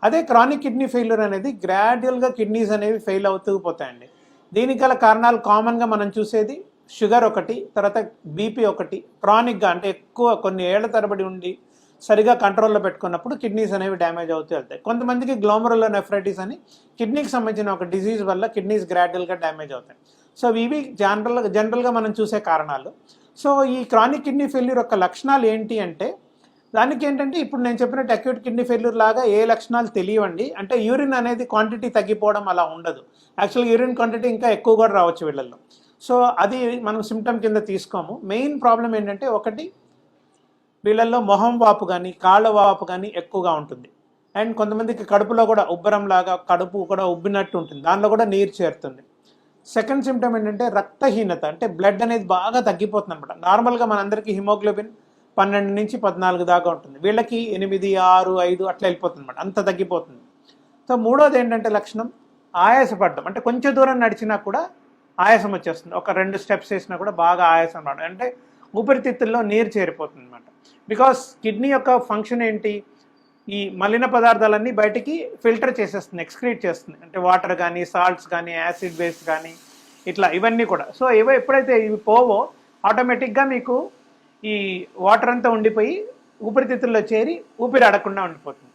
అదే chronic kidney failure అనేది గ్రాడ్యువల్గా కిడ్నీస్ అనేవి ఫెయిల్ అవుతూ పోతాయండి. దీనికి గల కారణాలు కామన్గా మనం చూసేది షుగర్ ఒకటి, తర్వాత బీపీ ఒకటి, క్రానిక్గా అంటే ఎక్కువ కొన్ని ఏళ్ల తరబడి ఉండి సరిగా కంట్రోల్లో పెట్టుకున్నప్పుడు కిడ్నీస్ అనేవి డ్యామేజ్ అవుతూ వెళ్తాయి. కొంతమందికి గ్లోమరులోనెఫ్రైటిస్ అని కిడ్నీకి సంబంధించిన ఒక డిజీజ్ వల్ల కిడ్నీస్ గ్రాడ్యువల్గా డ్యామేజ్ అవుతాయి. సో ఇవి జనరల్గా మనం చూసే కారణాలు. సో ఈ క్రానిక్ కిడ్నీ ఫెయిల్యూర్ యొక్క లక్షణాలు ఏంటి అంటే, దానికి ఏంటంటే ఇప్పుడు నేను చెప్పినట్టు అక్యూట్ కిడ్నీ ఫెయిల్యూర్ లాగా ఏ లక్షణాలు తెలియవండి. అంటే యూరిన్ అనేది క్వాంటిటీ తగ్గిపోవడం అలా ఉండదు. యాక్చువల్గా యూరిన్ క్వాంటిటీ ఇంకా ఎక్కువ కూడా రావచ్చు వీళ్ళల్లో. సో అది మనం సిమ్టమ్ కింద తీసుకోము. మెయిన్ ప్రాబ్లం ఏంటంటే ఒకటి వీళ్ళల్లో మొహం వాపు కానీ కాళ్ళ వాపు కానీ ఎక్కువగా ఉంటుంది. అండ్ కొంతమందికి కడుపులో కూడా ఉబ్బరం లాగా కడుపు కూడా ఉబ్బినట్టు ఉంటుంది, దానిలో కూడా నీరు చేరుతుంది. సెకండ్ సిమ్టమ్ ఏంటంటే రక్తహీనత, అంటే బ్లడ్ అనేది బాగా తగ్గిపోతుంది అనమాట. నార్మల్గా మనందరికీ హిమోగ్లోబిన్ 12 నుంచి 14 దాకా ఉంటుంది, వీళ్ళకి 8, 6, 5 అట్లా వెళ్ళిపోతుంది అనమాట, అంత తగ్గిపోతుంది. సో మూడోది ఏంటంటే లక్షణం ఆయాసపడడం, అంటే కొంచెం దూరం నడిచినా కూడా ఆయాసం వచ్చేస్తుంది. ఒక 2 స్టెప్స్ వేసినా కూడా బాగా ఆయాసం రావడం, అంటే ఊపిరితిత్తుల్లో నీరు చేరిపోతుంది అనమాట. బికాస్ కిడ్నీ యొక్క ఫంక్షన్ ఏంటి, ఈ మలిన పదార్థాలన్నీ బయటికి ఫిల్టర్ చేసేస్తుంది, ఎక్స్క్రీట్ చేస్తుంది. అంటే వాటర్ కానీ, సాల్ట్స్ కానీ, యాసిడ్ బేస్ కానీ, ఇట్లా ఇవన్నీ కూడా. సో ఎప్పుడైతే ఇవి పోవో ఆటోమేటిక్గా మీకు ఈ వాటర్ అంతా ఉండిపోయి ఊపిరితిత్తుల్లో చేరి ఊపిరి ఆడకుండా ఉండిపోతుంది.